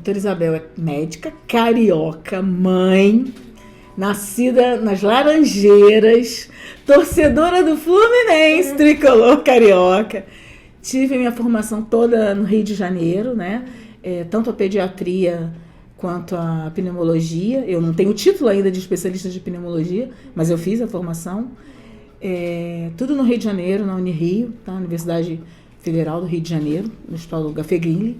Doutora Isabel é médica, carioca, mãe, nascida nas Laranjeiras, torcedora do Fluminense, tricolor carioca. Tive minha formação toda no Rio de Janeiro, né? Tanto a pediatria quanto a pneumologia. Eu não tenho o título ainda de especialista de pneumologia, mas eu fiz a formação. Tudo no Rio de Janeiro, na Unirio, tá? Universidade Federal do Rio de Janeiro, no Hospital Gafegrini,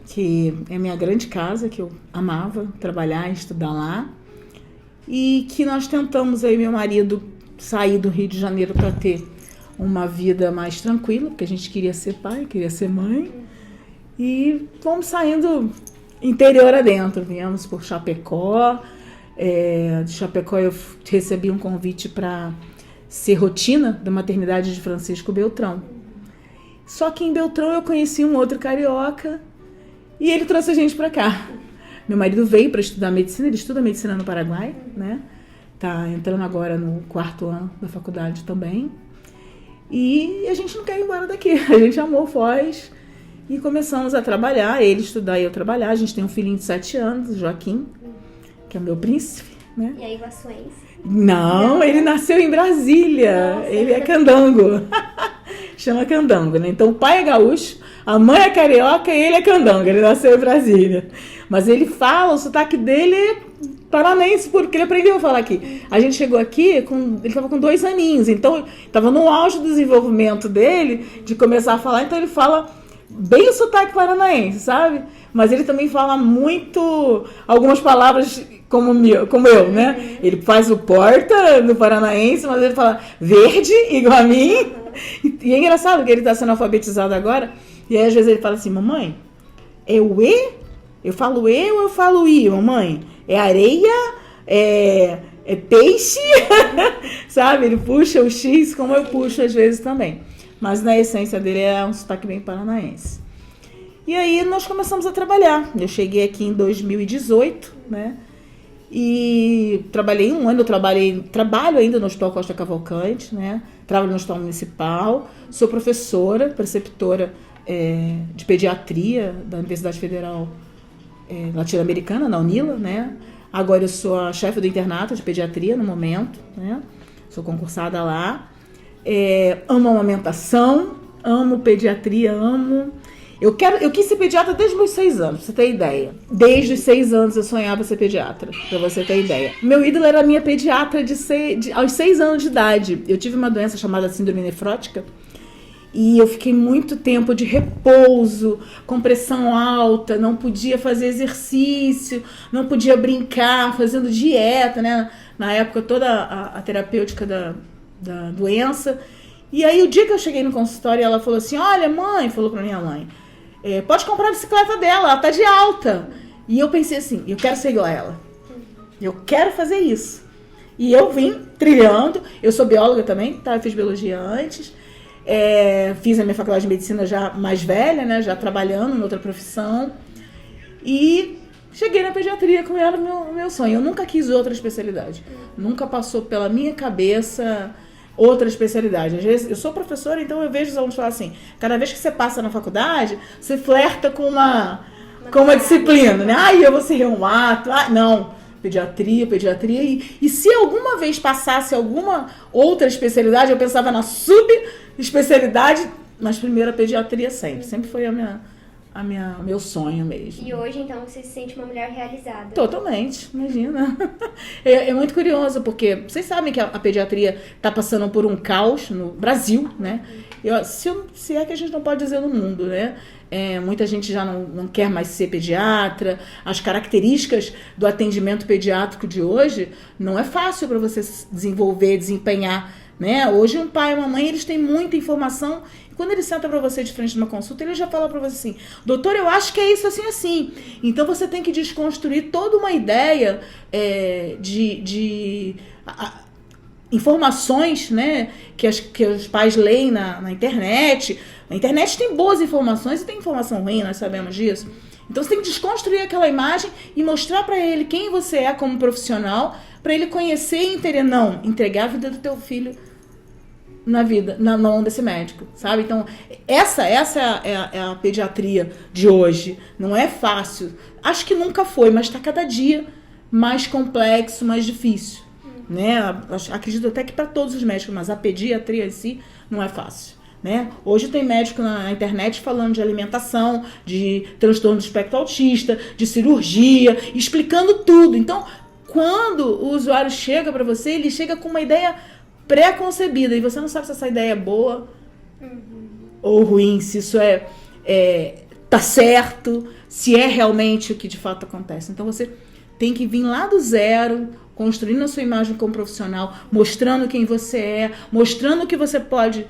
que é a minha grande casa, que eu amava trabalhar e estudar lá. E que nós tentamos, aí meu marido, sair do Rio de Janeiro para ter uma vida mais tranquila, porque a gente queria ser pai, queria ser mãe. E fomos saindo interior adentro, viemos por Chapecó. De Chapecó eu recebi um convite para ser rotina da maternidade de Francisco Beltrão. Só que em Beltrão eu conheci um outro carioca e ele trouxe a gente para cá. Meu marido veio para estudar medicina, ele estuda medicina no Paraguai, né? Tá entrando agora no 4º ano da faculdade também. E a gente não quer ir embora daqui. A gente amou Foz e começamos a trabalhar, ele estudar e eu trabalhar. A gente tem um filhinho de 7 anos, Joaquim, que é o meu príncipe, né? E aí, Iguaçuense? Não, ele nasceu em Brasília. Nossa. Ele é candango. Chama candango, né? Então o pai é gaúcho, a mãe é carioca e ele é candango. Ele nasceu em Brasília. Mas ele fala, o sotaque dele é paranense, porque ele aprendeu a falar aqui. A gente chegou aqui, ele estava com 2 aninhos, então estava no auge do desenvolvimento dele, de começar a falar, então ele fala bem o sotaque paranaense, sabe? Mas ele também fala muito, algumas palavras como eu, né? Ele faz o porta no paranaense, mas ele fala verde, igual a mim. E é engraçado que ele está sendo alfabetizado agora, e aí às vezes ele fala assim, mamãe, é o E? Eu falo E ou eu falo I, mamãe? É areia? É peixe? Sabe? Ele puxa o X como eu puxo às vezes também. Mas na essência dele é um sotaque bem paranaense. E aí nós começamos a trabalhar. Eu cheguei aqui em 2018, né? E trabalhei um ano, trabalho ainda no Hospital Costa Cavalcante, né? Trabalho no Hospital Municipal, sou professora, preceptora de pediatria da Universidade Federal Latino-Americana, na UNILA, né? Agora eu sou a chefe do internato de pediatria no momento, né? Sou concursada lá. Amo a amamentação, amo pediatria, amo... Eu quis ser pediatra desde os meus 6 anos, pra você ter ideia. Desde os 6 anos eu sonhava ser pediatra, pra você ter ideia. Meu ídolo era a minha pediatra aos 6 anos de idade. Eu tive uma doença chamada síndrome nefrótica e eu fiquei muito tempo de repouso, com pressão alta, não podia fazer exercício, não podia brincar, fazendo dieta, né? Na época toda a terapêutica da doença. E aí o dia que eu cheguei no consultório, ela falou assim, olha mãe, falou pra minha mãe, pode comprar a bicicleta dela, ela tá de alta. E eu pensei assim, eu quero ser igual a ela. Eu quero fazer isso. E eu vim trilhando, eu sou bióloga também, tá? Eu fiz biologia antes, fiz a minha faculdade de medicina já mais velha, né? Já trabalhando em outra profissão. E cheguei na pediatria, como era o meu sonho. Eu nunca quis outra especialidade. Nunca passou pela minha cabeça outra especialidade. Às vezes, eu sou professora, então eu vejo os alunos falar assim, cada vez que você passa na faculdade, você flerta com uma disciplina, né? Eu vou ser reumato, não, pediatria, e se alguma vez passasse alguma outra especialidade, eu pensava na subespecialidade, mas primeiro a pediatria sempre foi meu sonho mesmo. E hoje, então, você se sente uma mulher realizada? Totalmente, imagina. É muito curioso, porque vocês sabem que a pediatria está passando por um caos no Brasil, né? Se é que a gente não pode dizer no mundo, né? Muita gente já não quer mais ser pediatra. As características do atendimento pediátrico de hoje não é fácil para você desenvolver, desempenhar, né? Hoje um pai e uma mãe, eles têm muita informação. Quando ele senta para você de frente de uma consulta, ele já fala para você assim, doutor, eu acho que é isso assim, assim. Então você tem que desconstruir toda uma ideia de informações, né, que os pais leem na internet. A internet tem boas informações e tem informação ruim, nós sabemos disso. Então você tem que desconstruir aquela imagem e mostrar para ele quem você é como profissional, para ele conhecer e entender, não, entregar a vida do teu filho na vida, na mão desse médico, sabe? Então, essa é a pediatria de hoje. Não é fácil. Acho que nunca foi, mas está cada dia mais complexo, mais difícil, né? Acredito até que para todos os médicos, mas a pediatria em si não é fácil, né? Hoje tem médico na internet falando de alimentação, de transtorno do espectro autista, de cirurgia, explicando tudo. Então, quando o usuário chega para você, ele chega com uma ideia pré-concebida e você não sabe se essa ideia é boa ou ruim, se isso tá certo, se é realmente o que de fato acontece. Então você tem que vir lá do zero, construindo a sua imagem como profissional, mostrando quem você é, mostrando que você pode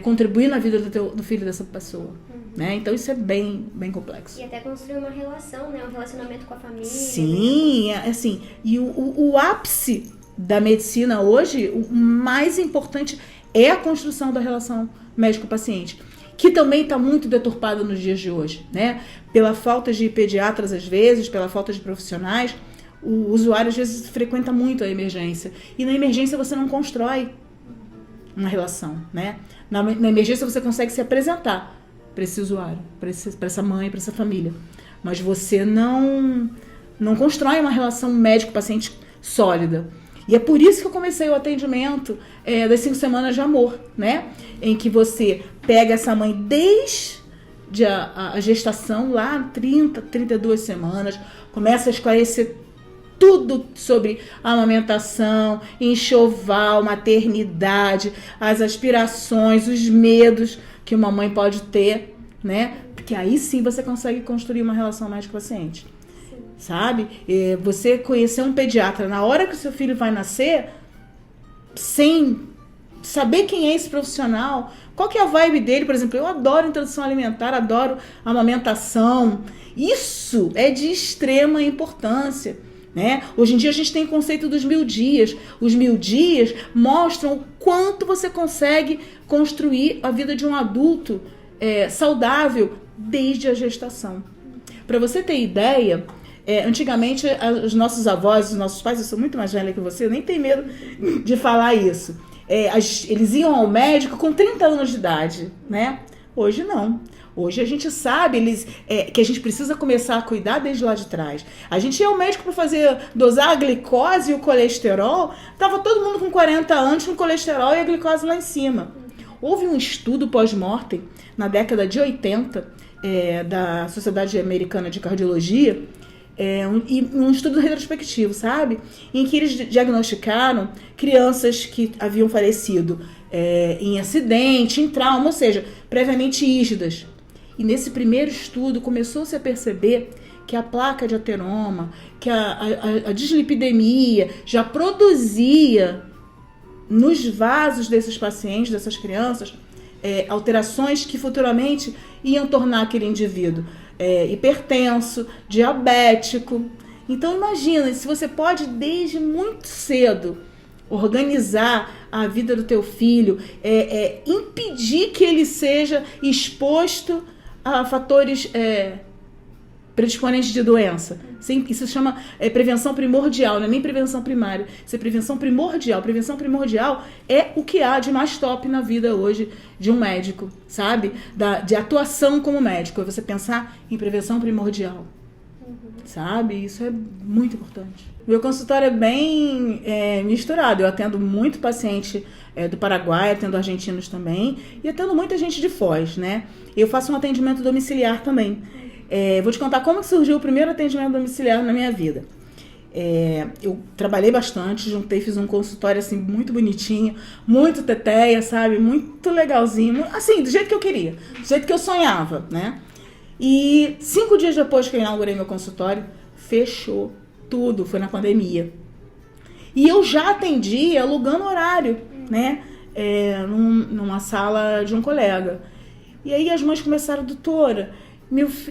contribuir na vida do filho dessa pessoa. Né? Então isso é bem, bem complexo. E até construir uma relação, né? Um relacionamento com a família. Sim, assim, e o ápice da medicina hoje, o mais importante é a construção da relação médico-paciente, que também está muito deturpada nos dias de hoje, né? Pela falta de pediatras às vezes, pela falta de profissionais, o usuário às vezes frequenta muito a emergência. E na emergência você não constrói uma relação, né? Na emergência você consegue se apresentar para esse usuário, para essa mãe, para essa família. Mas você não constrói uma relação médico-paciente sólida. E é por isso que eu comecei o atendimento das 5 semanas de amor, né? Em que você pega essa mãe desde a gestação, lá 30, 32 semanas, começa a esclarecer tudo sobre amamentação, enxoval, maternidade, as aspirações, os medos que uma mãe pode ter, né? Porque aí sim você consegue construir uma relação médico-paciente. Sabe? Você conhecer um pediatra na hora que o seu filho vai nascer, sem saber quem é esse profissional, qual que é a vibe dele. Por exemplo, eu adoro introdução alimentar, adoro amamentação. Isso é de extrema importância, né? Hoje em dia a gente tem o conceito dos 1000 dias. Os 1000 dias mostram o quanto você consegue construir a vida de um adulto saudável desde a gestação. Para você ter ideia, antigamente os nossos avós, os nossos pais, eu sou muito mais velha que você, eu nem tenho medo de falar isso. Eles iam ao médico com 30 anos de idade, né? Hoje não. Hoje a gente sabe que a gente precisa começar a cuidar desde lá de trás. A gente ia ao médico para dosar a glicose e o colesterol, tava todo mundo com 40 anos com colesterol e a glicose lá em cima. Houve um estudo pós-mortem na década de 80 da Sociedade Americana de Cardiologia, um estudo retrospectivo, sabe? Em que eles diagnosticaram crianças que haviam falecido em acidente, em trauma, ou seja, previamente rígidas. E nesse primeiro estudo começou-se a perceber que a placa de ateroma, que a dislipidemia já produzia nos vasos desses pacientes, dessas crianças, alterações que futuramente iam tornar aquele indivíduo hipertenso, diabético. Então imagina, se você pode desde muito cedo organizar a vida do teu filho, impedir que ele seja exposto a fatores predisponentes de doença. Isso se chama prevenção primordial, não é nem prevenção primária. Isso é prevenção primordial. Prevenção primordial é o que há de mais top na vida hoje de um médico, sabe? De atuação como médico. É você pensar em prevenção primordial. Sabe? Isso é muito importante. Meu consultório é bem misturado. Eu atendo muito paciente do Paraguai, atendo argentinos também e atendo muita gente de Foz, né? Eu faço um atendimento domiciliar também. Vou te contar como surgiu o primeiro atendimento domiciliar na minha vida. Eu trabalhei bastante, fiz um consultório assim muito bonitinho, muito teteia, sabe? Muito legalzinho, assim, do jeito que eu queria, do jeito que eu sonhava, né? E 5 dias depois que eu inaugurei meu consultório, fechou tudo, foi na pandemia. E eu já atendi alugando horário, né? Numa sala de um colega. E aí as mães começaram, doutora,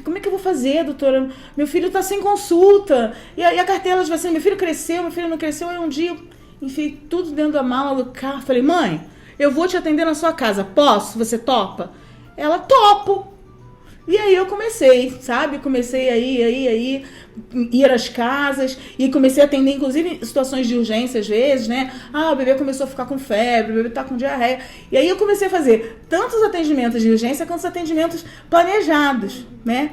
como é que eu vou fazer, doutora? Meu filho tá sem consulta. E a cartela de vacina, meu filho cresceu, meu filho não cresceu. Aí um dia eu enfiei tudo dentro da mala do carro. Falei, mãe, eu vou te atender na sua casa. Posso? Você topa? Ela, topo. E aí eu comecei, sabe? Comecei aí, ir às casas e comecei a atender, inclusive, situações de urgência às vezes, né? Ah, o bebê começou a ficar com febre, o bebê tá com diarreia. E aí eu comecei a fazer tantos atendimentos de urgência quanto os atendimentos planejados, né?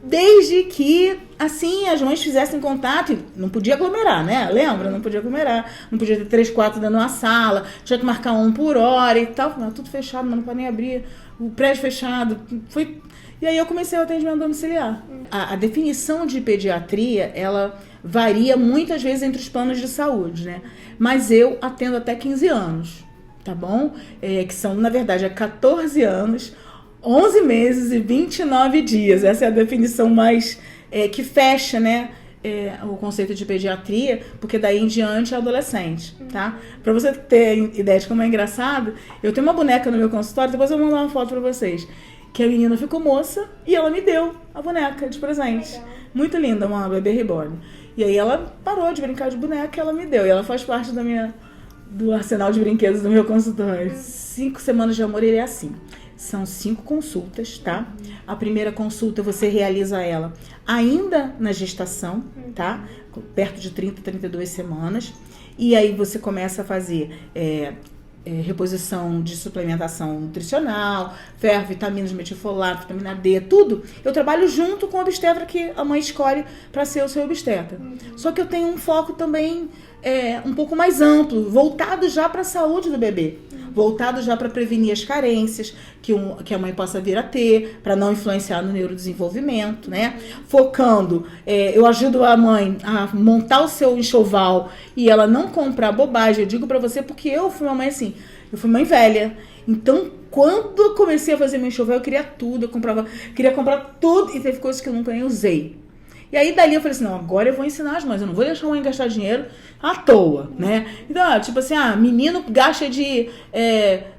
Desde que, assim, as mães fizessem contato, não podia aglomerar, né? Lembra? Não podia aglomerar, não podia ter 3, 4 dentro de uma sala, tinha que marcar 1 por hora e tal. Não, tudo fechado, não pode nem abrir, o prédio fechado, foi... E aí eu comecei o atendimento domiciliar. A definição de pediatria, ela varia muitas vezes entre os planos de saúde, né? Mas eu atendo até 15 anos, tá bom? Que são, na verdade, 14 anos, 11 meses e 29 dias. Essa é a definição mais que fecha, né? O conceito de pediatria, porque daí em diante é adolescente, tá? Pra você ter ideia de como é engraçado, eu tenho uma boneca no meu consultório, depois eu vou mandar uma foto pra vocês, que a menina ficou moça e ela me deu a boneca de presente. Legal. Muito linda, uma bebê reborn. E aí ela parou de brincar de boneca e ela me deu. E ela faz parte do arsenal de brinquedos do meu consultório. 5 semanas de amor, ele é assim. São 5 consultas, tá? A primeira consulta você realiza ela ainda na gestação, tá? Perto de 30, 32 semanas. E aí você começa a fazer reposição de suplementação nutricional, ferro, vitaminas, metilfolato, vitamina D, tudo. Eu trabalho junto com o obstetra que a mãe escolhe para ser o seu obstetra. Só que eu tenho um foco também um pouco mais amplo, voltado já para a saúde do bebê. Voltado já para prevenir as carências que a mãe possa vir a ter, para não influenciar no neurodesenvolvimento, né? Focando, eu ajudo a mãe a montar o seu enxoval e ela não comprar bobagem. Eu digo para você porque eu fui uma mãe assim, eu fui mãe velha. Então, quando eu comecei a fazer meu enxoval, eu queria tudo, queria comprar tudo e teve coisas que eu nunca nem usei. E aí, dali eu falei assim, não, agora eu vou ensinar as mães, eu não vou deixar a mãe gastar dinheiro à toa, né? Então, tipo assim, menino gasta de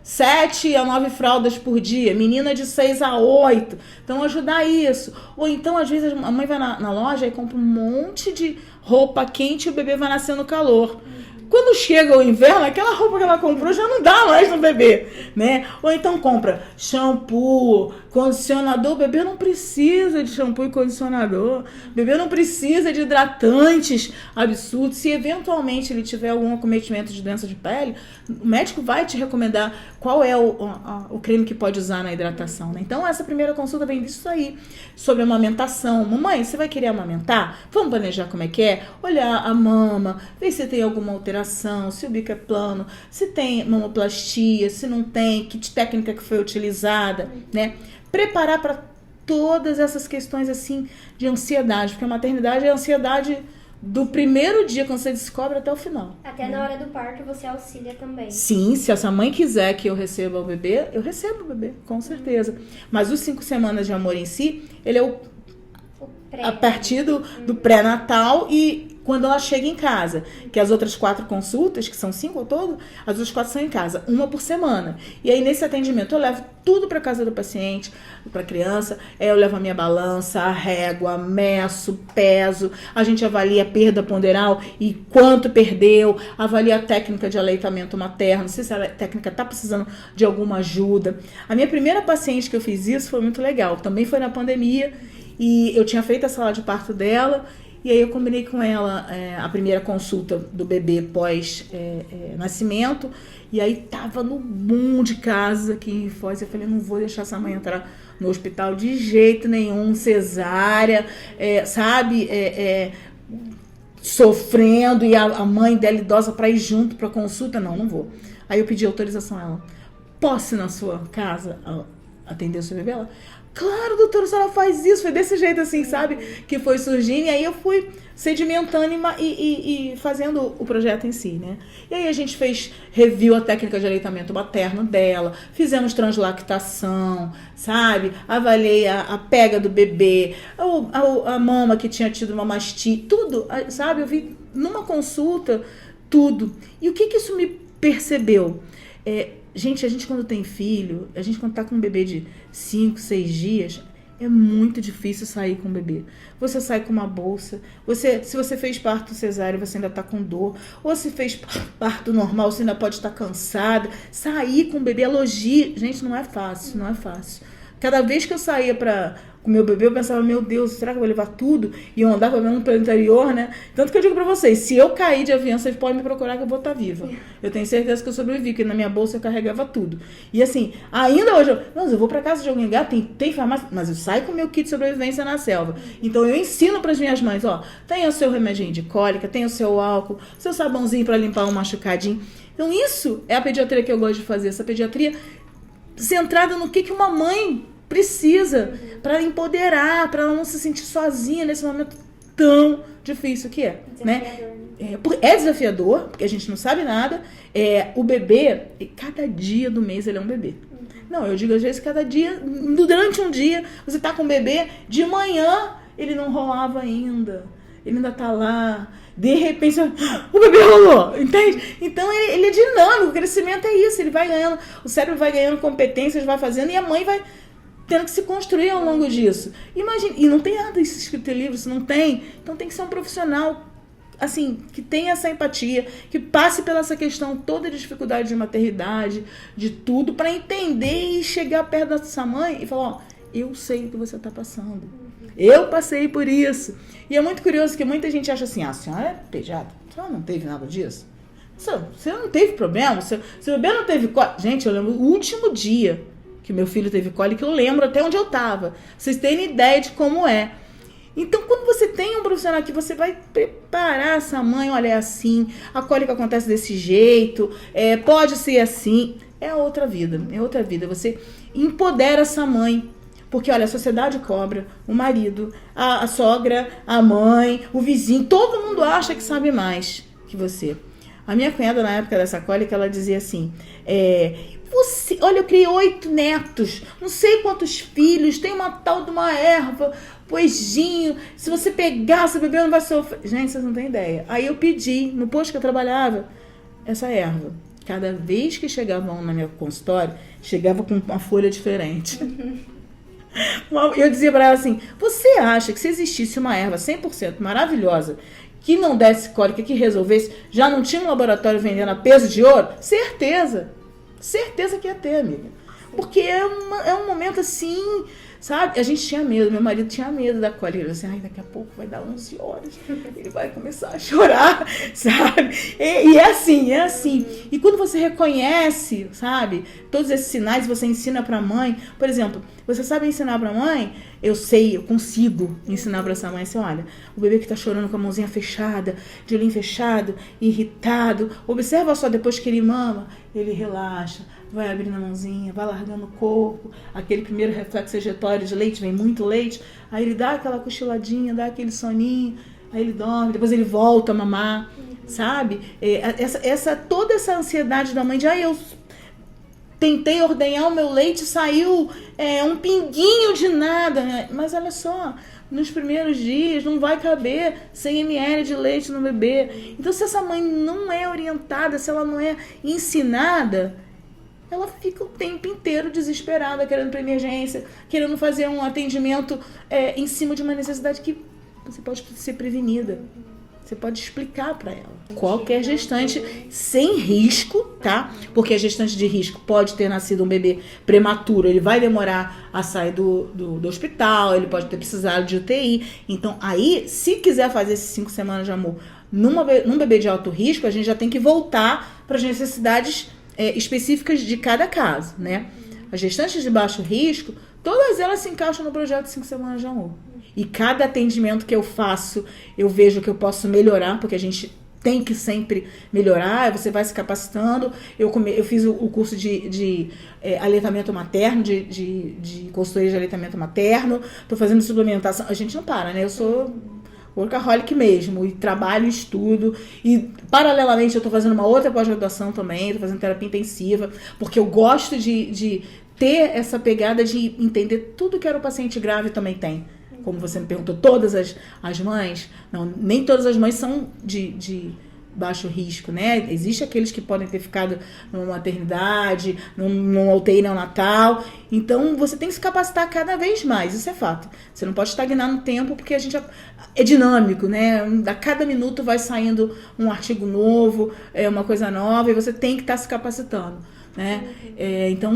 7 a 9 fraldas por dia, menina de 6 a 8, então ajudar isso. Ou então, às vezes, a mãe vai na loja e compra um monte de roupa quente e o bebê vai nascer no calor. Quando chega o inverno, aquela roupa que ela comprou já não dá mais no bebê, né? Ou então compra shampoo, condicionador. O bebê não precisa de shampoo e condicionador. O bebê não precisa de hidratantes absurdos. Se eventualmente ele tiver algum acometimento de doença de pele, o médico vai te recomendar qual é o creme que pode usar na hidratação, né? Então, essa primeira consulta vem disso aí, sobre amamentação. Mamãe, você vai querer amamentar? Vamos planejar como é que é? Olhar a mama, ver se tem alguma alteração, se o bico é plano, se tem mamoplastia, se não tem, que técnica que foi utilizada, né? Preparar para todas essas questões assim de ansiedade, porque a maternidade é a ansiedade do primeiro dia, quando você descobre, até o final. Até na hora do parto você auxilia também. Sim, se essa mãe quiser que eu receba o bebê, eu recebo o bebê, com certeza. Mas os 5 semanas de amor em si, ele é a partir do pré-natal e quando ela chega em casa, que as outras 4 consultas, que são 5 ao todo, as outras 4 são em casa, 1 por semana. E aí, nesse atendimento, eu levo tudo para casa do paciente, para a criança, eu levo a minha balança, a régua, meço, peso, a gente avalia a perda ponderal e quanto perdeu, avalia a técnica de aleitamento materno, se a técnica está precisando de alguma ajuda. A minha primeira paciente que eu fiz isso foi muito legal, também foi na pandemia, e eu tinha feito a sala de parto dela, e aí eu combinei com ela a primeira consulta do bebê pós-nascimento. E aí tava no boom de casa aqui em Foz. Eu falei, não vou deixar essa mãe entrar no hospital de jeito nenhum, cesárea, sofrendo, e a mãe dela idosa para ir junto para consulta. Não vou. Aí eu pedi autorização a ela. Posso ir na sua casa atender o seu bebê? Ela... Claro, doutora, a senhora faz isso. Foi desse jeito assim, sabe? Que foi surgindo. E aí eu fui sedimentando e fazendo o projeto em si, né? E aí a gente reviu a técnica de aleitamento materno dela. Fizemos translactação, sabe? Avaliei a pega do bebê. A mama que tinha tido uma mastite. Tudo, sabe? Eu vi numa consulta tudo. E o que isso me percebeu? Gente, a gente quando tem filho, a gente quando tá com um bebê de 5, 6 dias, é muito difícil sair com o bebê. Você sai com uma bolsa, se você fez parto cesárea, você ainda tá com dor, ou se fez parto normal, você ainda pode estar cansada. Sair com o bebê, gente, não é fácil, não é fácil. Cada vez que eu saía com o meu bebê, eu pensava, meu Deus, será que eu vou levar tudo? E eu andava mesmo pelo interior, né? Tanto que eu digo pra vocês, se eu cair de avião, vocês podem me procurar que eu vou estar viva. Eu tenho certeza que eu sobrevivi, porque na minha bolsa eu carregava tudo. E assim, ainda hoje, eu vou pra casa de alguém, tem farmácia, mas eu saio com o meu kit de sobrevivência na selva. Então eu ensino pras minhas mães, ó, tenha o seu remedinho de cólica, tenha o seu álcool, seu sabãozinho pra limpar um machucadinho. Então isso é a pediatria que eu gosto de fazer, essa pediatria centrada no que uma mãe precisa para empoderar, para ela não se sentir sozinha nesse momento tão difícil que é, né? É desafiador, porque a gente não sabe nada. O bebê, cada dia do mês ele é um bebê. Não, eu digo às vezes cada dia, durante um dia, você tá com o bebê, de manhã ele não rolava ainda, ele ainda tá lá, de repente o bebê rolou, entende? Então ele é dinâmico, o crescimento é isso, ele vai ganhando, o cérebro vai ganhando competências, vai fazendo, e a mãe vai tendo que se construir ao longo disso. Imagina, e não tem nada isso escrito em livro, se não tem, então tem que ser um profissional, assim, que tenha essa empatia, que passe pela essa questão toda de dificuldade de maternidade, de tudo, para entender e chegar perto da sua mãe e falar, ó, eu sei o que você está passando. Eu passei por isso. E é muito curioso que muita gente acha assim, a senhora é pediatra, a senhora não teve nada disso? Você não teve problema? Seu bebê não teve cólica? Gente, eu lembro o último dia que meu filho teve cólica, eu lembro até onde eu estava. Vocês terem ideia de como é. Então, quando você tem um profissional que você vai preparar essa mãe, olha, é assim, a cólica acontece desse jeito, pode ser assim, é outra vida. Você empodera essa mãe. Porque, olha, a sociedade cobra, o marido, a sogra, a mãe, o vizinho, todo mundo acha que sabe mais que você. A minha cunhada, na época dessa cólica, ela dizia assim, olha, eu criei 8 netos, não sei quantos filhos, tem uma tal de uma erva, poesinho, se você pegar, seu bebê não vai sofrer. Gente, vocês não têm ideia. Aí eu pedi, no posto que eu trabalhava, essa erva. Cada vez que chegavam na minha consultório, chegava com uma folha diferente. Eu dizia pra ela assim, você acha que se existisse uma erva 100% maravilhosa, que não desse cólica, que resolvesse, já não tinha um laboratório vendendo a peso de ouro? Certeza que ia ter, amiga. Porque é um momento assim, sabe? A gente tinha medo, meu marido tinha medo da cólica. Ele disse assim, daqui a pouco vai dar 11 horas, ele vai começar a chorar, sabe? E é assim. E quando você reconhece, sabe, todos esses sinais, você ensina pra mãe, por exemplo, você sabe ensinar pra mãe, eu consigo ensinar pra essa mãe assim, olha, o bebê que tá chorando com a mãozinha fechada, de olhinho fechado, irritado, observa só, depois que ele mama, ele relaxa, vai abrindo a mãozinha, vai largando o corpo, aquele primeiro reflexo ejetório de leite, vem muito leite, aí ele dá aquela cochiladinha, dá aquele soninho, aí ele dorme, depois ele volta a mamar, sabe? Toda essa ansiedade da mãe de, eu tentei ordenhar o meu leite, saiu um pinguinho de nada, né? Mas olha só, nos primeiros dias não vai caber 100 ml de leite no bebê. Então, se essa mãe não é orientada, se ela não é ensinada, ela fica o tempo inteiro desesperada, querendo ir para emergência, querendo fazer um atendimento em cima de uma necessidade que você pode ser prevenida. Você pode explicar para ela. Qualquer gestante sem risco, tá? Porque a gestante de risco pode ter nascido um bebê prematuro, ele vai demorar a sair do hospital, ele pode ter precisado de UTI. Então, aí, se quiser fazer esses 5 semanas de amor num bebê de alto risco, a gente já tem que voltar para as necessidades específicas de cada caso, né? As gestantes de baixo risco, todas elas se encaixam no projeto 5 semanas de amor. E cada atendimento que eu faço, eu vejo que eu posso melhorar, porque a gente tem que sempre melhorar, você vai se capacitando. Eu fiz o curso de aleitamento materno, de consultoria de aleitamento materno, estou fazendo suplementação. A gente não para, né? Eu sou workaholic mesmo, e trabalho, estudo, e paralelamente eu estou fazendo uma outra pós-graduação também, estou fazendo terapia intensiva, porque eu gosto de ter essa pegada de entender tudo que era o paciente grave também tem. Como você me perguntou, todas as mães, não, nem todas as mães são de baixo risco, né? Existem aqueles que podem ter ficado numa maternidade, num UTI neonatal. Então, você tem que se capacitar cada vez mais, isso é fato. Você não pode estagnar no tempo, porque a gente é dinâmico, né? A cada minuto vai saindo um artigo novo, uma coisa nova, e você tem que estar se capacitando. né? Então,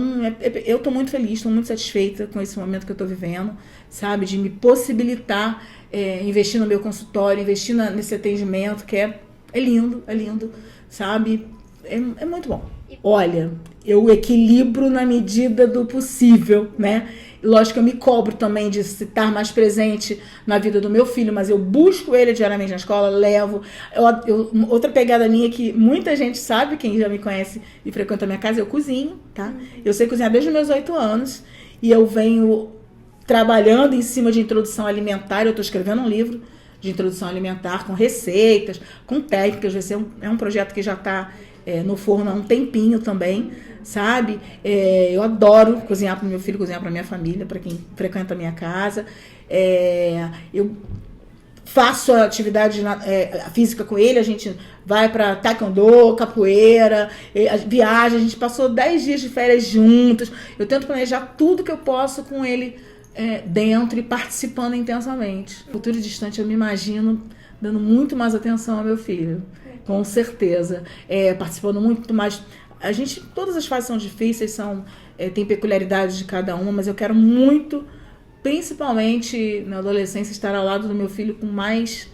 eu estou muito feliz, estou muito satisfeita com esse momento que eu estou vivendo, sabe? De me possibilitar investir no meu consultório, investir nesse atendimento, que é lindo, sabe? É muito bom. Olha, eu equilibro na medida do possível, né? Lógico que eu me cobro também de estar mais presente na vida do meu filho, mas eu busco ele diariamente na escola, levo. Outra pegada minha que muita gente sabe, quem já me conhece e frequenta a minha casa, eu cozinho, tá? Eu sei cozinhar desde os meus 8 anos e eu venho trabalhando em cima de introdução alimentar. Eu estou escrevendo um livro de introdução alimentar com receitas, com técnicas. Vai ser um projeto que já está no forno há um tempinho também, sabe? Eu adoro cozinhar para o meu filho, cozinhar para minha família, para quem frequenta a minha casa. Eu faço a atividade física com ele, a gente vai para taekwondo, capoeira, viaja, a gente passou 10 dias de férias juntos. Eu tento planejar tudo que eu posso com ele dentro e participando intensamente. No futuro distante eu me imagino dando muito mais atenção ao meu filho, com certeza, participando muito mais. Todas as fases são difíceis, tem peculiaridades de cada uma, mas eu quero muito, principalmente na adolescência, estar ao lado do meu filho com mais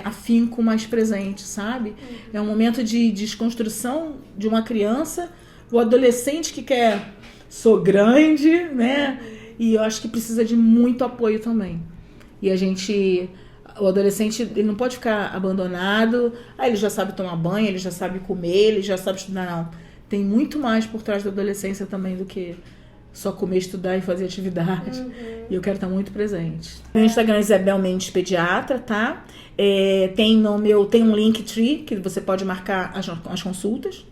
afinco, mais presente, sabe? É um momento de desconstrução de uma criança, o adolescente que quer, sou grande, né? E eu acho que precisa de muito apoio também. E o adolescente, ele não pode ficar abandonado. Ele já sabe tomar banho, ele já sabe comer, ele já sabe estudar. Não. Tem muito mais por trás da adolescência também do que só comer, estudar e fazer atividade. E eu quero estar muito presente. Meu Instagram é Isabel Mendes Pediatra, tá? Tem um Linktree que você pode marcar as consultas.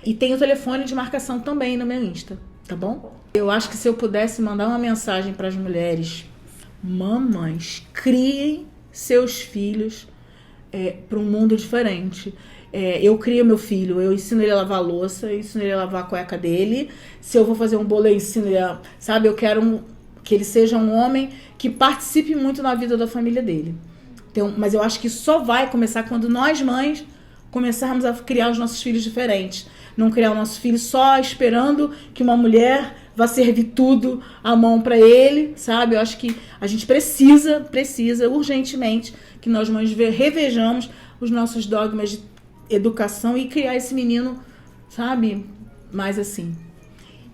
E tem o telefone de marcação também no meu Insta, tá bom? Eu acho que se eu pudesse mandar uma mensagem para as mulheres: mamães, criem seus filhos para um mundo diferente. Eu crio meu filho, eu ensino ele a lavar a louça, eu ensino ele a lavar a cueca dele. Se eu vou fazer um bolo, eu ensino ele a... Sabe, eu quero que ele seja um homem que participe muito na vida da família dele. Então, mas eu acho que só vai começar quando nós, mães, começarmos a criar os nossos filhos diferentes. Não criar o nosso filho só esperando que uma mulher vá servir tudo à mão para ele, sabe? Eu acho que a gente precisa urgentemente que nós mães revejamos os nossos dogmas de educação e criar esse menino, sabe? Mais assim.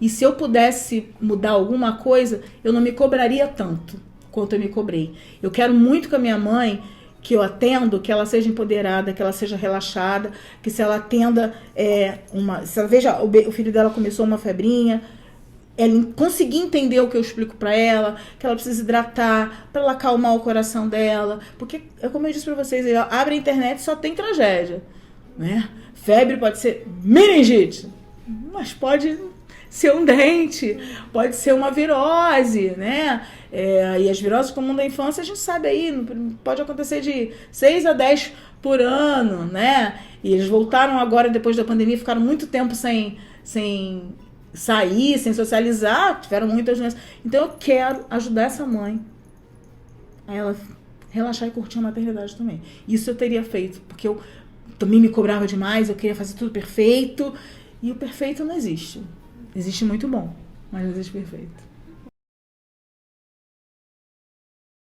E se eu pudesse mudar alguma coisa, eu não me cobraria tanto quanto eu me cobrei. Eu quero muito com a minha mãe, que eu atendo, que ela seja empoderada, que ela seja relaxada, que se ela atenda se ela veja o filho dela começou uma febrinha, ela conseguir entender o que eu explico para ela, que ela precisa hidratar, para ela acalmar o coração dela, porque, como eu disse para vocês, abre a internet e só tem tragédia, né? Febre pode ser meningite, mas pode ser um dente, pode ser uma virose, né? E as viroses comuns da infância, a gente sabe aí, pode acontecer de 6 a 10 por ano, né? E eles voltaram agora, depois da pandemia, ficaram muito tempo sem sair, sem socializar, tiveram muitas doenças. Então eu quero ajudar essa mãe a ela relaxar e curtir a maternidade também. Isso eu teria feito, porque eu também me cobrava demais, eu queria fazer tudo perfeito, e o perfeito não existe. Existe muito bom, mas não existe perfeito.